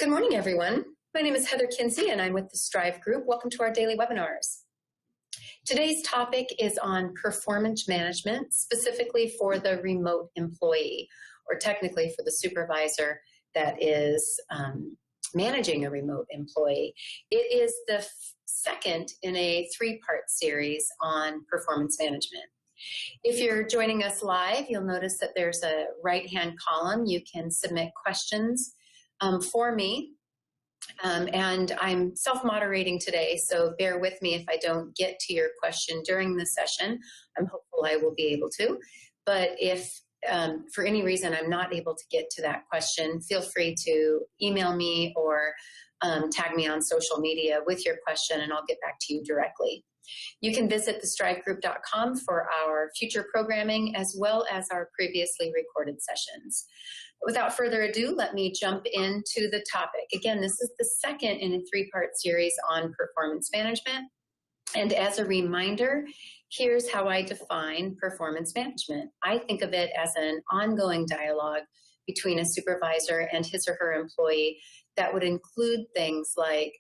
Good morning, everyone. My name is Heather Kinzie, and I'm with the Strive Group. Welcome to our daily webinars. Today's topic is on performance management, specifically for the remote employee, or technically for the supervisor that is managing a remote employee. It is the second in a three-part series on performance management. If you're joining us live, you'll notice that there's a right-hand column. You can submit questions for me, and I'm self-moderating today, so bear with me if I don't get to your question during the session. I'm hopeful I will be able to, but if for any reason I'm not able to get to that question, feel free to email me or tag me on social media with your question, and I'll get back to you directly. You can visit thestrivegroup.com for our future programming as well as our previously recorded sessions. Without further ado, let me jump into the topic. Again, this is the second in a three-part series on performance management. And as a reminder, here's how I define performance management. I think of it as an ongoing dialogue between a supervisor and his or her employee that would include things like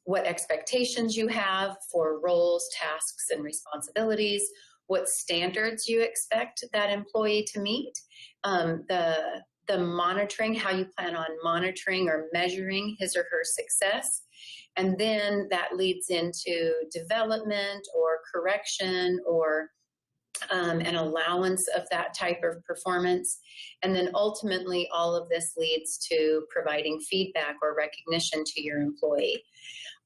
what expectations you have for roles, tasks, and responsibilities, what standards you expect that employee to meet, the monitoring, how you plan on monitoring or measuring his or her success, and then that leads into development or correction or an allowance of that type of performance. And then ultimately, all of this leads to providing feedback or recognition to your employee.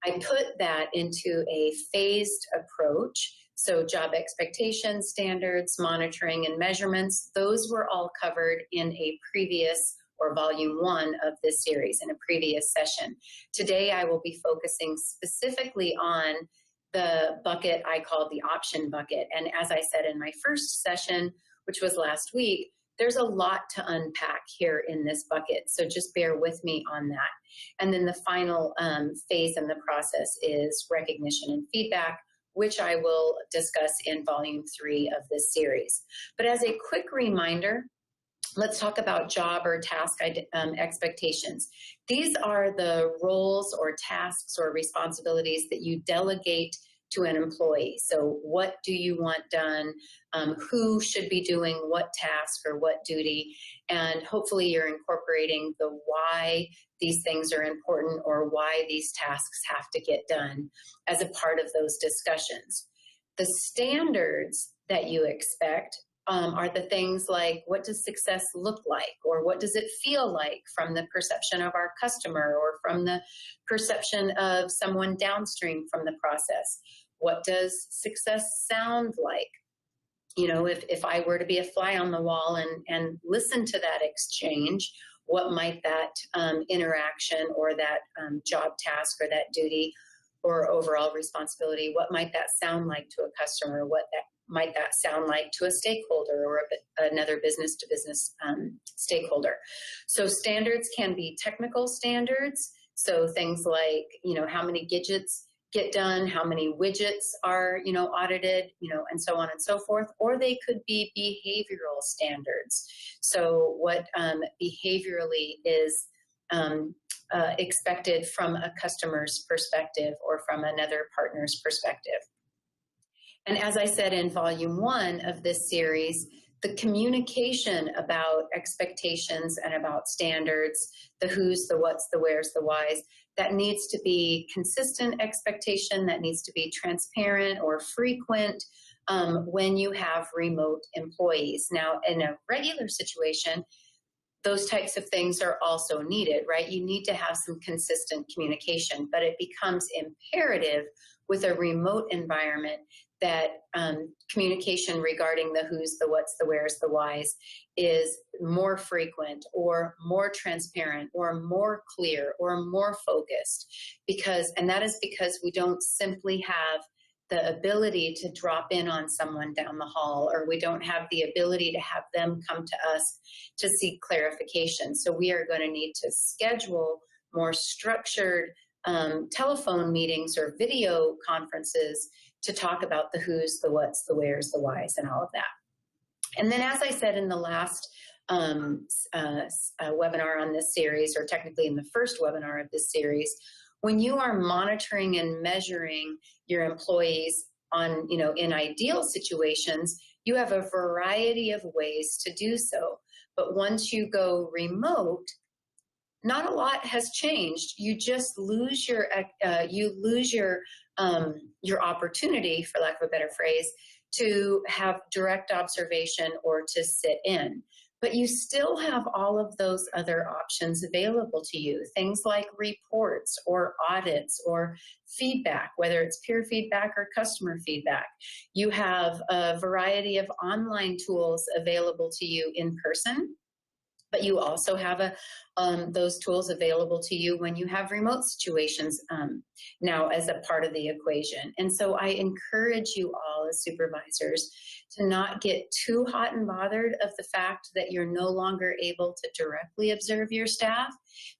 I put that into a phased approach. So job expectations, standards, monitoring, and measurements, those were all covered in a previous or volume 1 of this series in a previous session. Today, I will be focusing specifically on the bucket I call the option bucket. And as I said in my first session, which was last week, there's a lot to unpack here in this bucket. So just bear with me on that. And then the final phase in the process is recognition and feedback, which I will discuss in volume 3 of this series. But as a quick reminder, let's talk about job or task expectations. These are the roles or tasks or responsibilities that you delegate to an employee. So what do you want done? Who should be doing what task or what duty? And hopefully you're incorporating the why these things are important or why these tasks have to get done as a part of those discussions. The standards that you expect are the things like, what does success look like, or what does it feel like from the perception of our customer or from the perception of someone downstream from the process? What does success sound like? You know, if I were to be a fly on the wall and listen to that exchange, what might that interaction or that job task or that duty or overall responsibility, what might that sound like to a customer? What might that sound like to a stakeholder or another business-to-business stakeholder? So standards can be technical standards. So things like, you know, how many gadgets get done, how many widgets are, you know, audited, you know, and so on and so forth. Or they could be behavioral standards. So what behaviorally is expected from a customer's perspective or from another partner's perspective. And as I said in volume 1 of this series, the communication about expectations and about standards, the who's, the what's, the where's, the why's, that needs to be consistent expectation, that needs to be transparent or frequent when you have remote employees. Now, in a regular situation, those types of things are also needed, right? You need to have some consistent communication, but it becomes imperative with a remote environment that communication regarding the who's, the what's, the where's, the why's is more frequent or more transparent or more clear or more focused, and that is because we don't simply have the ability to drop in on someone down the hall, or we don't have the ability to have them come to us to seek clarification. So we are going to need to schedule more structured telephone meetings or video conferences to talk about the who's, the what's, the where's, the why's, and all of that. And then, as I said in the last webinar on this series, or technically in the first webinar of this series, when you are monitoring and measuring your employees on, in ideal situations, you have a variety of ways to do so. But once you go remote, not a lot has changed. You just lose your opportunity, for lack of a better phrase, to have direct observation or to sit in. But you still have all of those other options available to you, things like reports or audits or feedback, whether it's peer feedback or customer feedback. You have a variety of online tools available to you in person, but you also have those tools available to you when you have remote situations now as a part of the equation. And so I encourage you all as supervisors to not get too hot and bothered of the fact that you're no longer able to directly observe your staff,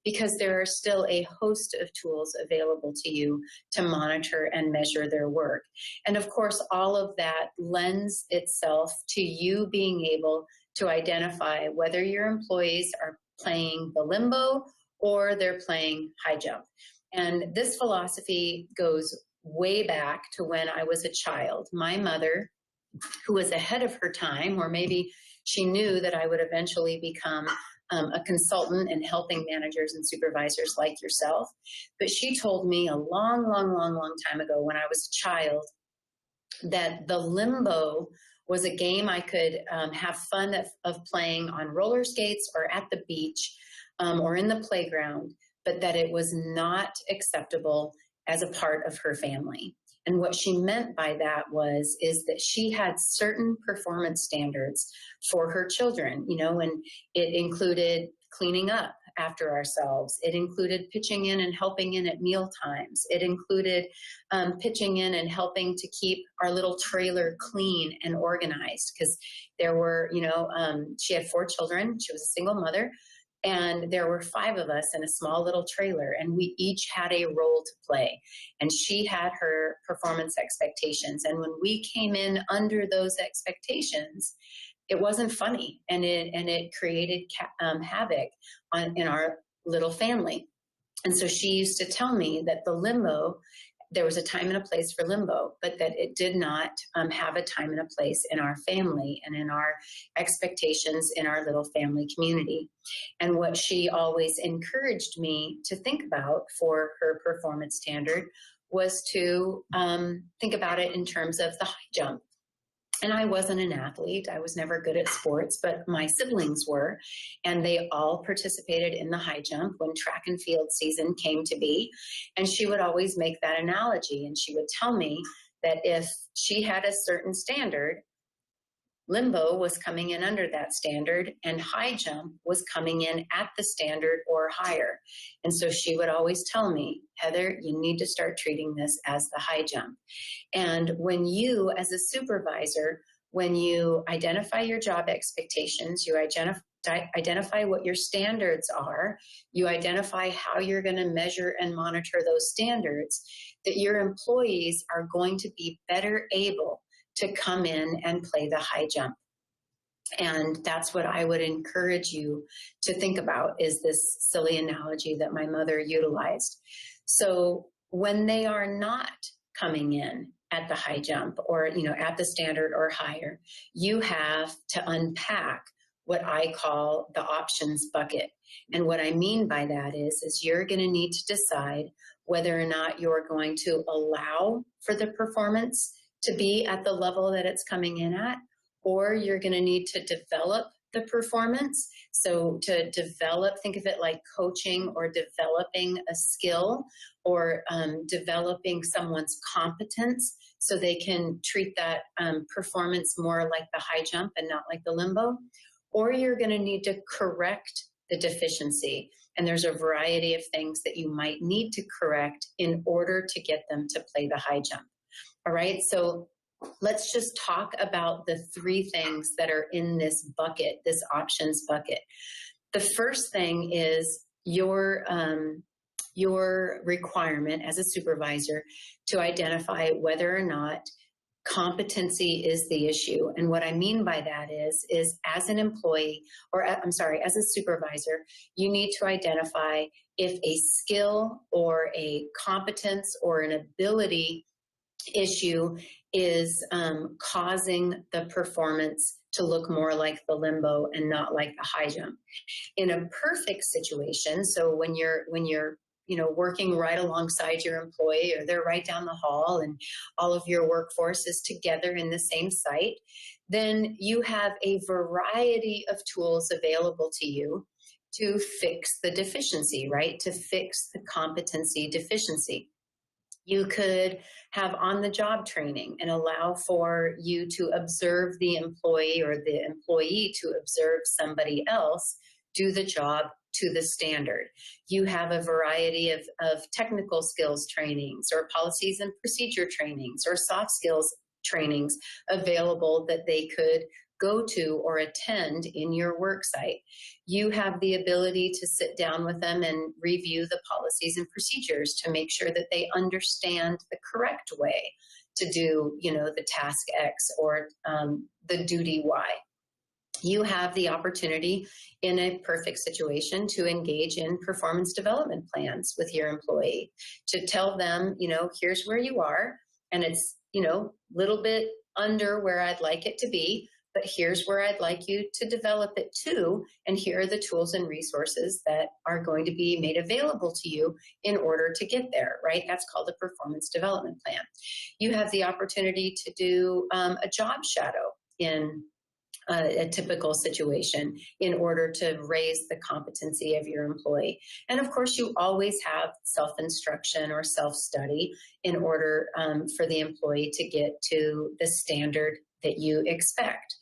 because there are still a host of tools available to you to monitor and measure their work. And of course, all of that lends itself to you being able to identify whether your employees are playing the limbo or they're playing high jump. And this philosophy goes way back to when I was a child. My mother, who was ahead of her time, or maybe she knew that I would eventually become a consultant in helping managers and supervisors like yourself. But she told me a long time ago when I was a child that the limbo was a game I could have fun of playing on roller skates or at the beach or in the playground, but that it was not acceptable as a part of her family. And what she meant by that is that she had certain performance standards for her children, and it included cleaning up after ourselves. It included pitching in and helping in at meal times. It included pitching in and helping to keep our little trailer clean and organized, because there were, she had 4 children. She was a single mother. And there were 5 of us in a small little trailer, and we each had a role to play. And she had her performance expectations. And when we came in under those expectations, it wasn't funny, and it created havoc in our little family. And so she used to tell me that the limbo, there was a time and a place for limbo, but that it did not have a time and a place in our family and in our expectations in our little family community. And what she always encouraged me to think about for her performance standard was to think about it in terms of the high jump. And I wasn't an athlete. I was never good at sports, but my siblings were, and they all participated in the high jump when track and field season came to be. And she would always make that analogy, and she would tell me that if she had a certain standard, limbo was coming in under that standard, and high jump was coming in at the standard or higher. And so she would always tell me, Heather, you need to start treating this as the high jump. And when you, as a supervisor, when you identify your job expectations, you identify what your standards are, you identify how you're going to measure and monitor those standards, that your employees are going to be better able to come in and play the high jump. And that's what I would encourage you to think about, is this silly analogy that my mother utilized. So when they are not coming in at the high jump, or at the standard or higher, you have to unpack what I call the options bucket. And what I mean by that is you're going to need to decide whether or not you're going to allow for the performance to be at the level that it's coming in at, or you're going to need to develop the performance. So to develop, think of it like coaching or developing a skill, or developing someone's competence so they can treat that performance more like the high jump and not like the limbo. Or you're going to need to correct the deficiency. And there's a variety of things that you might need to correct in order to get them to play the high jump. All right, so let's just talk about the 3 things that are in this bucket, this options bucket. The first thing is your requirement as a supervisor to identify whether or not Competency is the issue. And what I mean by that is as an employee, or I'm sorry, as a supervisor, you need to identify if a skill or a competence or an ability issue is causing the performance to look more like the limbo and not like the high jump. In a perfect situation, so when you're working right alongside your employee, or they're right down the hall and all of your workforce is together in the same site, then you have a variety of tools available to you to fix the deficiency, right? To fix the competency deficiency. You could have on-the-job training and allow for you to observe the employee, or the employee to observe somebody else do the job to the standard. You have a variety of technical skills trainings, or policies and procedure trainings, or soft skills trainings available that they could go to or attend in your work site. You have the ability to sit down with them and review the policies and procedures to make sure that they understand the correct way to do, the task X or the duty Y. You have the opportunity in a perfect situation to engage in performance development plans with your employee, to tell them, here's where you are, and it's, little bit under where I'd like it to be, but here's where I'd like you to develop it to, and here are the tools and resources that are going to be made available to you in order to get there, right? That's called a performance development plan. You have the opportunity to do a job shadow in a typical situation in order to raise the competency of your employee. And of course, you always have self-instruction or self-study in order for the employee to get to the standard that you expect.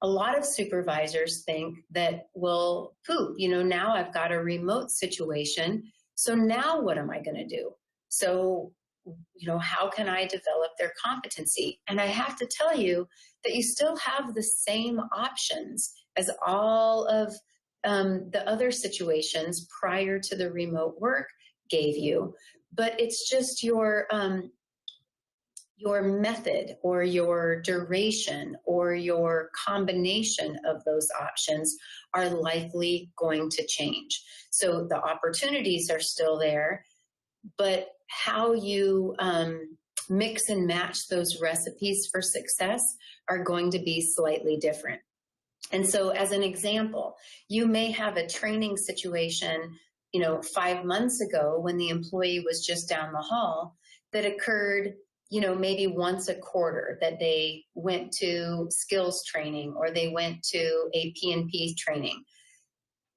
A lot of supervisors think that, well, now I've got a remote situation, so now what am I going to do? So, how can I develop their competency? And I have to tell you that you still have the same options as all of the other situations prior to the remote work gave you, but it's just your method or your duration or your combination of those options are likely going to change. So the opportunities are still there, but how you mix and match those recipes for success are going to be slightly different. And so as an example, you may have a training situation, 5 months ago when the employee was just down the hall, that occurred maybe once a quarter, that they went to skills training or they went to a P&P training.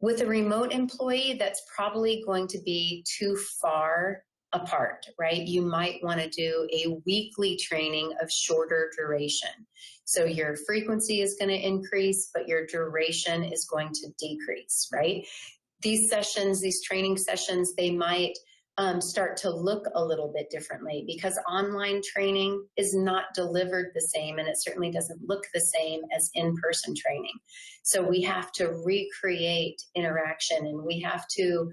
With a remote employee, that's probably going to be too far apart, right? You might want to do a weekly training of shorter duration. So your frequency is going to increase, but your duration is going to decrease, right? These sessions, these training sessions, they might start to look a little bit differently because online training is not delivered the same, and it certainly doesn't look the same as in-person training. So we have to recreate interaction, and we have to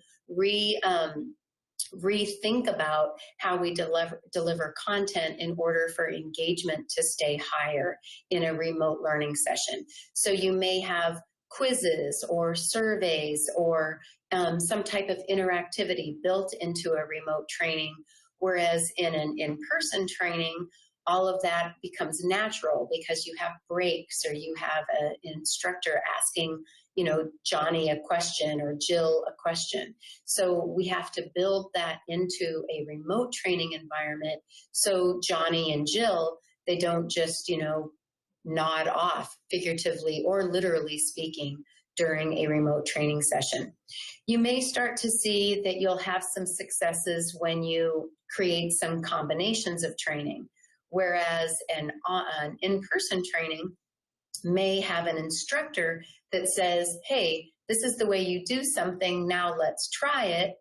rethink about how we deliver content in order for engagement to stay higher in a remote learning session. So you may have quizzes or surveys or some type of interactivity built into a remote training, whereas in an in-person training, all of that becomes natural because you have breaks or you have an instructor asking, Johnny a question or Jill a question. So we have to build that into a remote training environment so Johnny and Jill, they don't just, nod off, figuratively or literally speaking, during a remote training session. You may start to see that you'll have some successes when you create some combinations of training, whereas an in-person training may have an instructor that says, hey, this is the way you do something, now let's try it.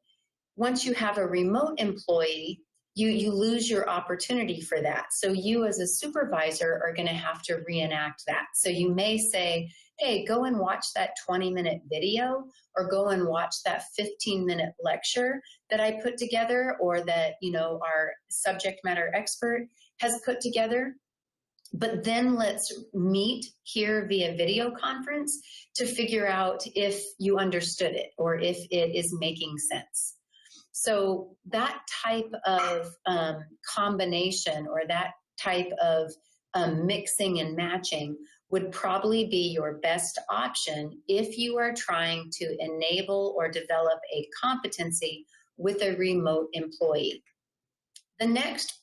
Once you have a remote employee, you lose your opportunity for that. So you as a supervisor are going to have to reenact that. So you may say, hey, go and watch that 20-minute video or go and watch that 15-minute lecture that I put together or that, our subject matter expert has put together. But then let's meet here via video conference to figure out if you understood it or if it is making sense. So that type of combination or that type of mixing and matching would probably be your best option if you are trying to enable or develop a competency with a remote employee. The next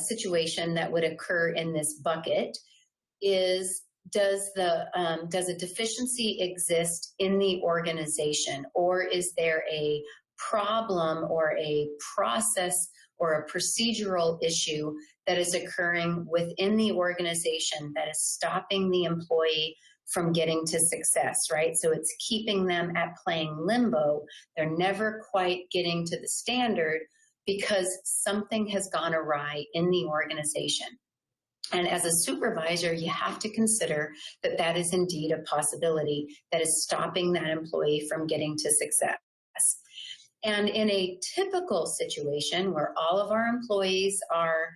situation that would occur in this bucket is, does a deficiency exist in the organization, or is there a problem or a process or a procedural issue that is occurring within the organization that is stopping the employee from getting to success, right? So it's keeping them at playing limbo. They're never quite getting to the standard because something has gone awry in the organization. And as a supervisor, you have to consider that that is indeed a possibility that is stopping that employee from getting to success. And in a typical situation where all of our employees are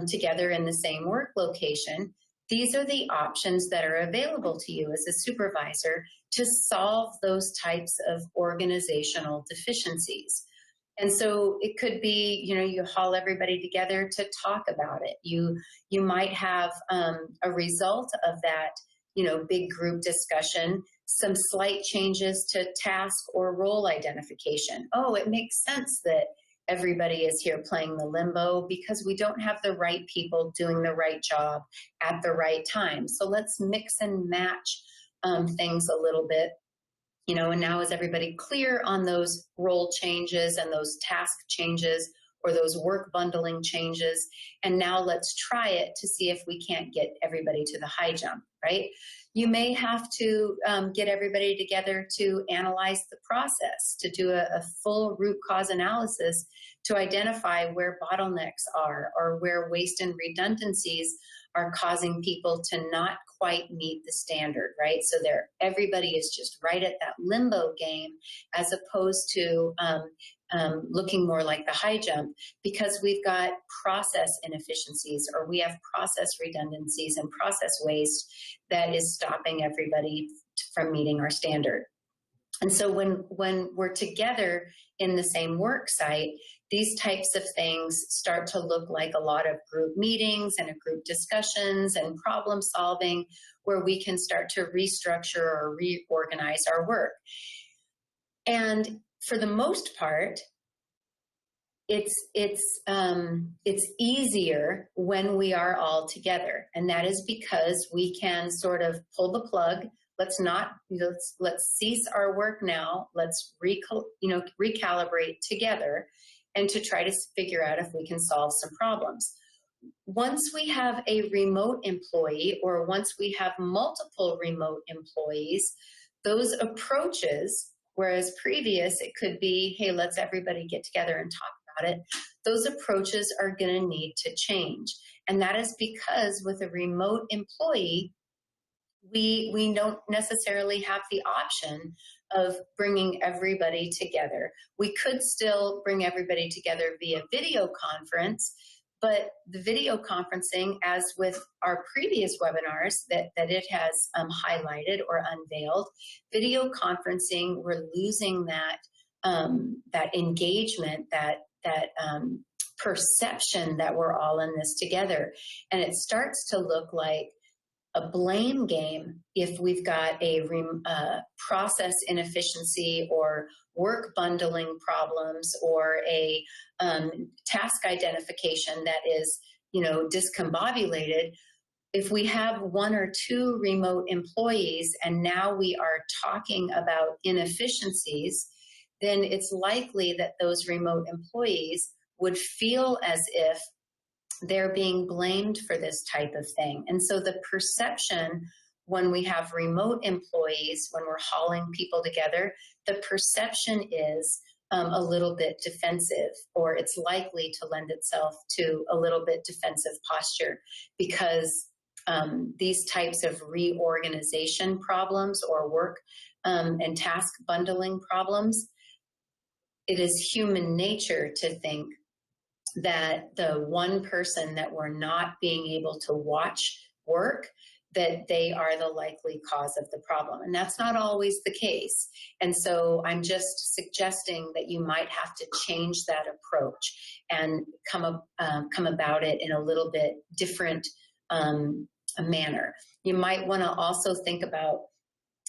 together in the same work location, these are the options that are available to you as a supervisor to solve those types of organizational deficiencies. And so it could be, you haul everybody together to talk about it. You might have a result of that, big group discussion, some slight changes to task or role identification. Oh, it makes sense that everybody is here playing the limbo because we don't have the right people doing the right job at the right time. So let's mix and match things a little bit. And now is everybody clear on those role changes and those task changes or those work bundling changes? And now let's try it to see if we can't get everybody to the high jump, right? You may have to get everybody together to analyze the process, to do a full root cause analysis to identify where bottlenecks are or where waste and redundancies are causing people to not quite meet the standard, right? So everybody is just right at that limbo game as opposed to looking more like the high jump, because we've got process inefficiencies or we have process redundancies and process waste that is stopping everybody from meeting our standard. And so when we're together in the same work site, these types of things start to look like a lot of group meetings and group discussions and problem solving where we can start to restructure or reorganize our work. And for the most part, it's easier when we are all together. And that is because we can sort of pull the plug. Let's cease our work now. Let's recalibrate together and to try to figure out if we can solve some problems. Once we have a remote employee or once we have multiple remote employees, those approaches, whereas previous it could be, hey, let's everybody get together and talk about it, those approaches are going to need to change. And that is because with a remote employee, we don't necessarily have the option of bringing everybody together. We could still bring everybody together via video conference, but the video conferencing, as with our previous webinars that it has highlighted or unveiled, video conferencing, we're losing that engagement, that perception that we're all in this together. And it starts to look like a blame game if we've got a process inefficiency or work bundling problems or a task identification that is, discombobulated. If we have one or two remote employees and now we are talking about inefficiencies, then it's likely that those remote employees would feel as if they're being blamed for this type of thing. And so the perception when we have remote employees, when we're hauling people together, the perception is a little bit defensive, or it's likely to lend itself to a little bit defensive posture because these types of reorganization problems or work and task bundling problems, it is human nature to think, that the one person that we're not being able to watch work, that they are the likely cause of the problem. And that's not always the case. And so I'm just suggesting that you might have to change that approach and come about it in a little bit different manner. You might want to also think about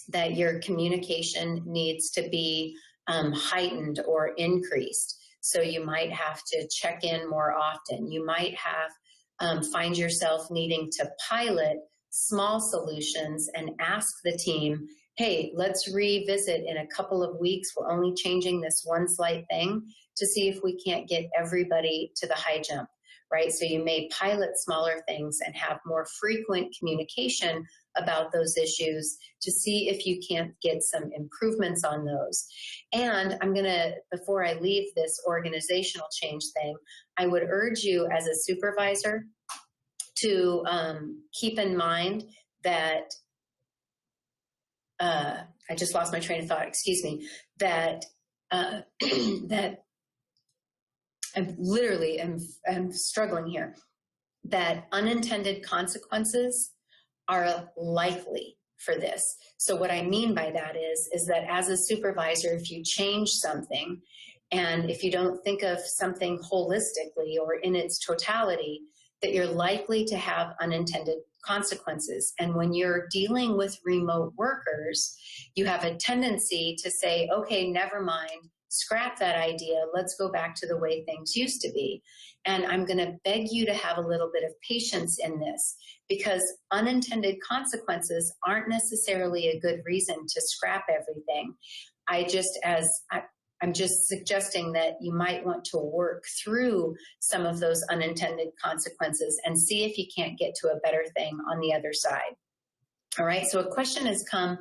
that your communication needs to be heightened or increased. So you might have to check in more often. You might have find yourself needing to pilot small solutions and ask the team, hey, let's revisit in a couple of weeks. We're only changing this one slight thing to see if we can't get everybody to the high jump, right? So you may pilot smaller things and have more frequent communication about those issues to see if you can't get some improvements on those. And I'm going to, before I leave this organizational change thing, I would urge you as a supervisor to keep in mind that, I just lost my train of thought, excuse me, that, that I'm literally I'm struggling here, that unintended consequences are likely for this. So what I mean by that is that as a supervisor, if you change something, and if you don't think of something holistically or in its totality, that you're likely to have unintended consequences. And when you're dealing with remote workers, you have a tendency to say, okay, never mind, scrap that idea, let's go back to the way things used to be. And I'm going to beg you to have a little bit of patience in this, because unintended consequences aren't necessarily a good reason to scrap everything. I'm just suggesting that you might want to work through some of those unintended consequences and see if you can't get to a better thing on the other side. All right, so a question has come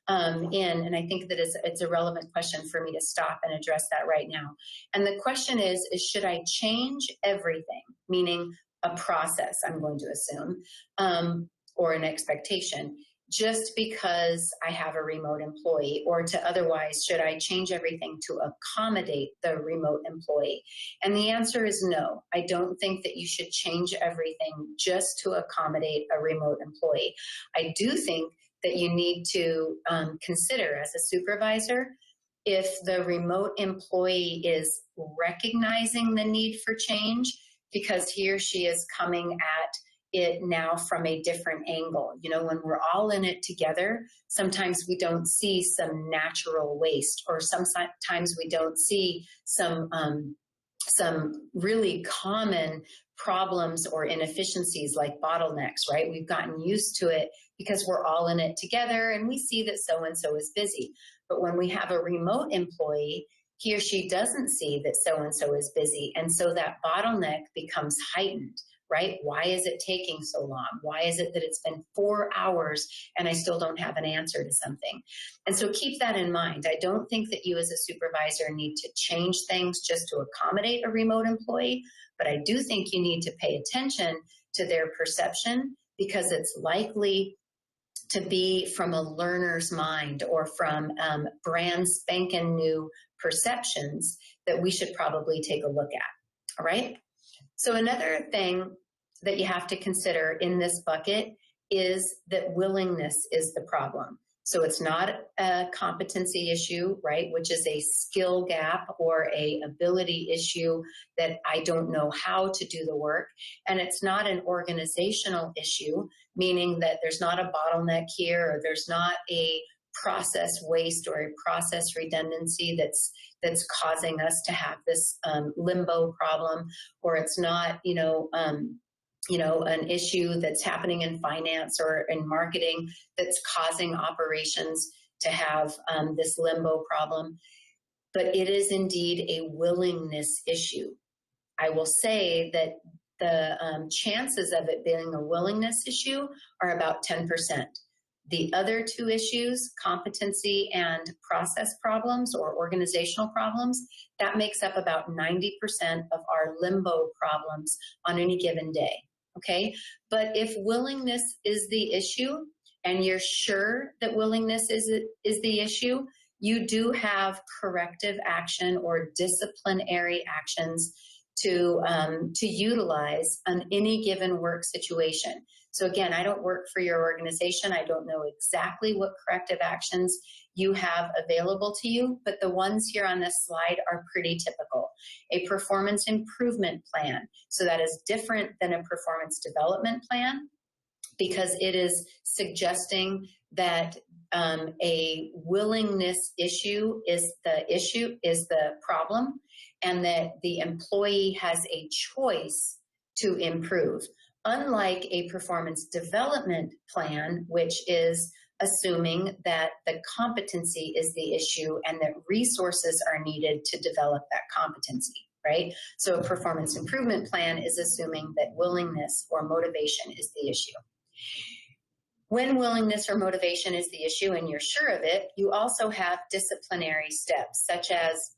in, and I think that it's a relevant question for me to stop and address that right now. And the question is should I change everything, meaning a process, I'm going to assume, or an expectation, just because I have a remote employee, or to otherwise, should I change everything to accommodate the remote employee? And the answer is no. I don't think that you should change everything just to accommodate a remote employee. I do think that you need to consider as a supervisor, if the remote employee is recognizing the need for change because he or she is coming at it now from a different angle. You know, when we're all in it together, sometimes we don't see some natural waste, or sometimes we don't see some really common problems or inefficiencies like bottlenecks, right? We've gotten used to it because we're all in it together and we see that so-and-so is busy. But when we have a remote employee, he or she doesn't see that so-and-so is busy. And so that bottleneck becomes heightened, right? Why is it taking so long? Why is it that it's been 4 hours and I still don't have an answer to something? And so keep that in mind. I don't think that you as a supervisor need to change things just to accommodate a remote employee, but I do think you need to pay attention to their perception, because it's likely to be from a learner's mind or from brand spanking new perceptions that we should probably take a look at. All right. So another thing that you have to consider in this bucket is that willingness is the problem. So it's not a competency issue, right, which is a skill gap or a ability issue that I don't know how to do the work. And it's not an organizational issue, meaning that there's not a bottleneck here, or there's not a process waste or a process redundancy that's causing us to have this limbo problem, or it's not, an issue that's happening in finance or in marketing that's causing operations to have this limbo problem. But it is indeed a willingness issue. I will say that the chances of it being a willingness issue are about 10%. The other two issues, competency and process problems or organizational problems, that makes up about 90% of our limbo problems on any given day, okay? But if willingness is the issue, and you're sure that willingness is the issue, you do have corrective action or disciplinary actions to utilize on any given work situation. So again, I don't work for your organization. I don't know exactly what corrective actions you have available to you, but the ones here on this slide are pretty typical. A performance improvement plan. So that is different than a performance development plan, because it is suggesting that a willingness issue is the problem, and that the employee has a choice to improve. Unlike a performance development plan, which is assuming that the competency is the issue and that resources are needed to develop that competency, right? So a performance improvement plan is assuming that willingness or motivation is the issue. When willingness or motivation is the issue and you're sure of it, you also have disciplinary steps such as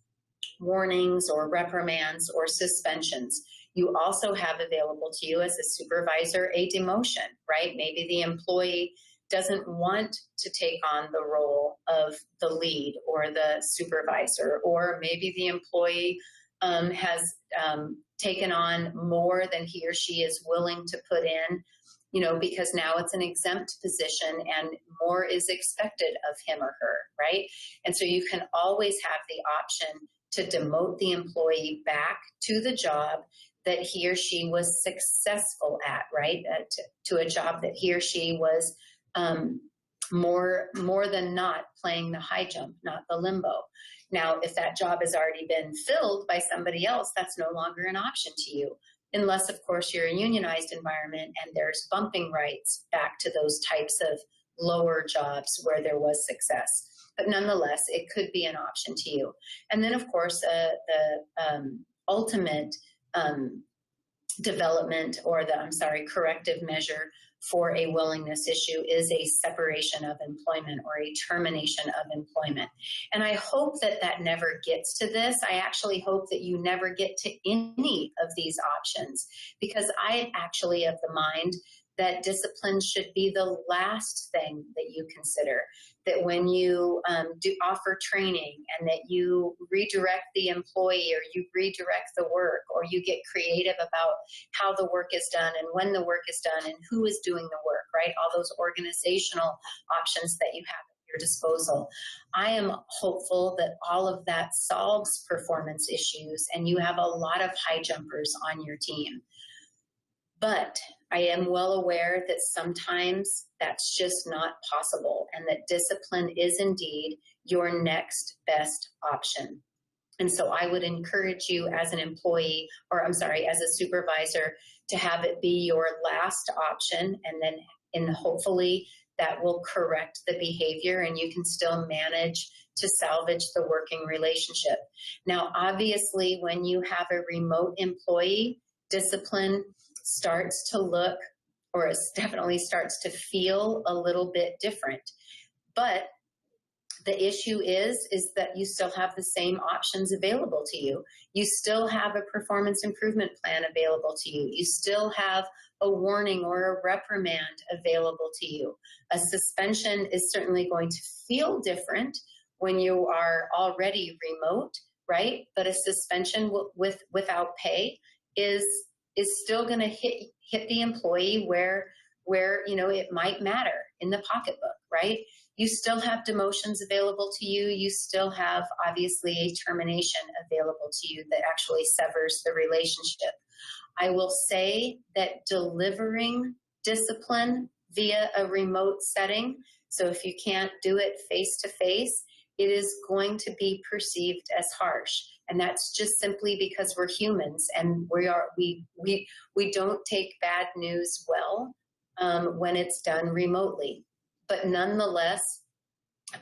warnings or reprimands or suspensions. You also have available to you as a supervisor a demotion, right? Maybe the employee doesn't want to take on the role of the lead or the supervisor, or maybe the employee has taken on more than he or she is willing to put in, because now it's an exempt position and more is expected of him or her, right? And so you can always have the option to demote the employee back to the job that he or she was successful at, right? To a job that he or she was more than not playing the high jump, not the limbo. Now, if that job has already been filled by somebody else, that's no longer an option to you, unless, of course, you're a unionized environment and there's bumping rights back to those types of lower jobs where there was success. But nonetheless, it could be an option to you. And then, of course, the ultimate corrective measure for a willingness issue is a separation of employment or a termination of employment. And I hope that that never gets to this. I actually hope that you never get to any of these options, because I am actually of the mind that discipline should be the last thing that you consider. That when you do offer training and that you redirect the employee or you redirect the work, or you get creative about how the work is done and when the work is done and who is doing the work, right? All those organizational options that you have at your disposal. I am hopeful that all of that solves performance issues and you have a lot of high jumpers on your team. But I am well aware that sometimes that's just not possible, and that discipline is indeed your next best option. And so I would encourage you as an employee, as a supervisor, to have it be your last option, and then hopefully that will correct the behavior and you can still manage to salvage the working relationship. Now, obviously, when you have a remote employee, discipline starts to look, or it definitely starts to feel a little bit different. But the issue is that you still have the same options available to you. You still have a performance improvement plan available to you. You still have a warning or a reprimand available to you. A suspension is certainly going to feel different when you are already remote, right? But a suspension without pay is still going to hit the employee where it might matter in the pocketbook, right? You still have demotions available to you. You still have, obviously, a termination available to you that actually severs the relationship. I will say that delivering discipline via a remote setting, so if you can't do it face-to-face, it is going to be perceived as harsh. And that's just simply because we're humans and we don't take bad news well when it's done remotely. But nonetheless,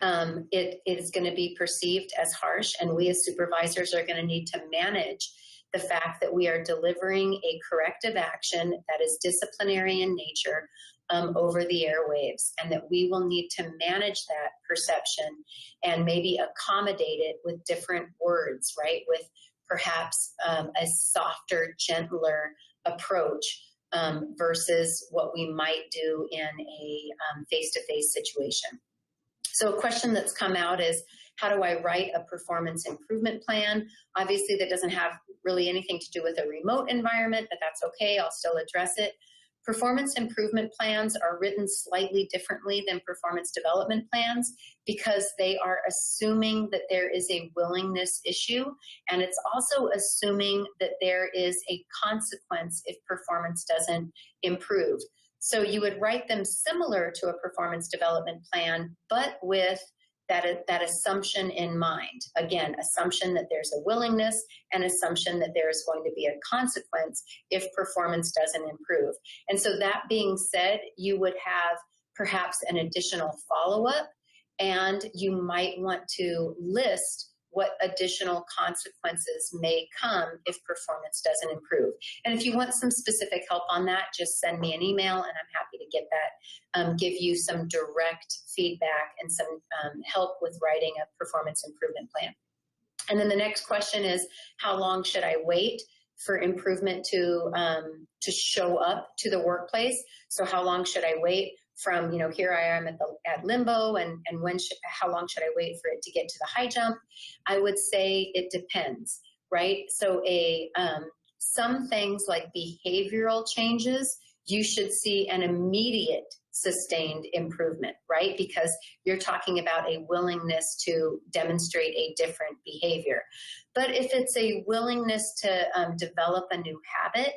it is going to be perceived as harsh, and we as supervisors are going to need to manage the fact that we are delivering a corrective action that is disciplinary in nature over the airwaves, and that we will need to manage that perception and maybe accommodate it with different words, right? With perhaps a softer, gentler approach versus what we might do in a face-to-face situation. So a question that's come out is, How do I write a performance improvement plan? Obviously, that doesn't have really anything to do with a remote environment, but that's okay. I'll still address it. Performance improvement plans are written slightly differently than performance development plans because they are assuming that there is a willingness issue, and it's also assuming that there is a consequence if performance doesn't improve. So you would write them similar to a performance development plan, but with that assumption in mind. Again, assumption that there's a willingness and assumption that there is going to be a consequence if performance doesn't improve. And so that being said, you would have perhaps an additional follow-up, and you might want to list what additional consequences may come if performance doesn't improve. And if you want some specific help on that, just send me an email and I'm happy to get that, give you some direct feedback and some help with writing a performance improvement plan. And then the next question is, how long should I wait for improvement to show up to the workplace? So how long should I wait from, here I am at limbo, and how long should I wait for it to get to the high jump? I would say it depends, right? So some things like behavioral changes, you should see an immediate sustained improvement, right? Because you're talking about a willingness to demonstrate a different behavior. But if it's a willingness to develop a new habit,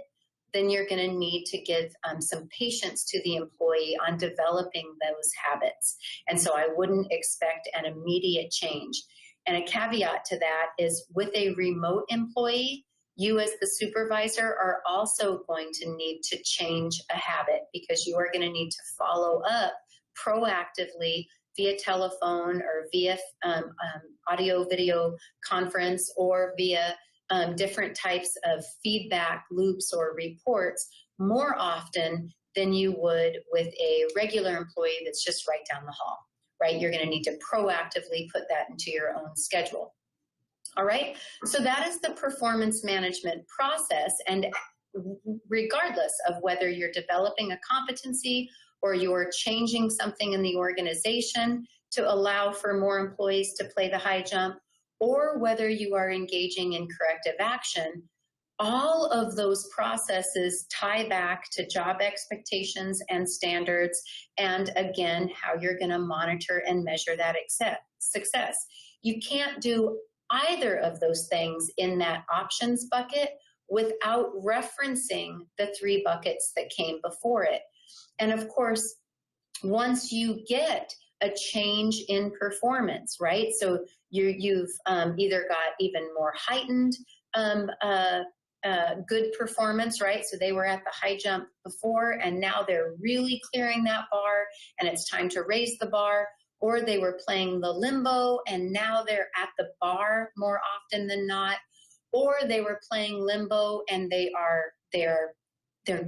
then you're going to need to give some patience to the employee on developing those habits. And so I wouldn't expect an immediate change. And a caveat to that is, with a remote employee, you as the supervisor are also going to need to change a habit, because you are going to need to follow up proactively via telephone or via audio video conference or via different types of feedback loops or reports more often than you would with a regular employee that's just right down the hall, right? You're going to need to proactively put that into your own schedule. All right, so that is the performance management process, and regardless of whether you're developing a competency or you're changing something in the organization to allow for more employees to play the high jump, or whether you are engaging in corrective action, all of those processes tie back to job expectations and standards, and again, how you're going to monitor and measure that success. You can't do either of those things in that options bucket without referencing the three buckets that came before it. And of course, once you get a change in performance, right? So you've either got even more heightened good performance, right? So they were at the high jump before, and now they're really clearing that bar, and it's time to raise the bar. Or they were playing the limbo, and now they're at the bar more often than not. Or they were playing limbo, and they're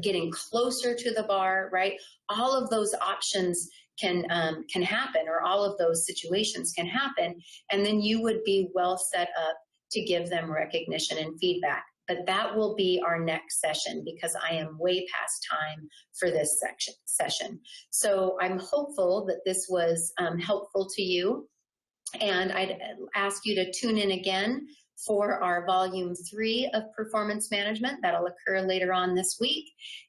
getting closer to the bar, right? All of those options can happen, or all of those situations can happen, and then you would be well set up to give them recognition and feedback. But that will be our next session, because I am way past time for this session. So I'm hopeful that this was helpful to you, and I'd ask you to tune in again for our volume 3 of performance management. That'll occur later on this week.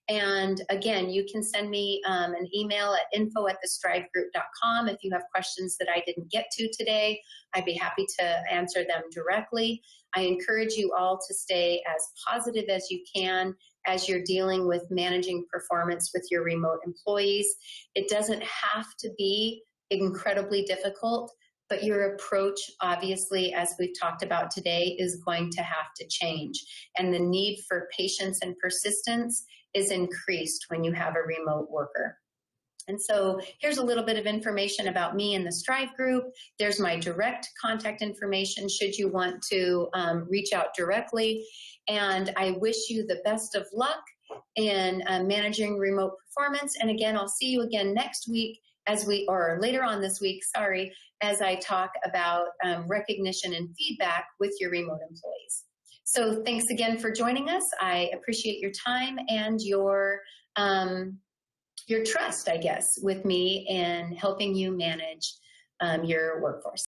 And again, you can send me an email at info@thestrivegroup.com if you have questions that I didn't get to today. I'd be happy to answer them directly. I encourage you all to stay as positive as you can as you're dealing with managing performance with your remote employees. It doesn't have to be incredibly difficult, but your approach, obviously, as we've talked about today, is going to have to change. And the need for patience and persistence is increased when you have a remote worker. And so here's a little bit of information about me and the Strive group. There's my direct contact information should you want to reach out directly. And I wish you the best of luck in managing remote performance. And again, I'll see you again next week or later on this week, sorry, as I talk about recognition and feedback with your remote employees. So thanks again for joining us. I appreciate your time and your trust, I guess, with me in helping you manage your workforce.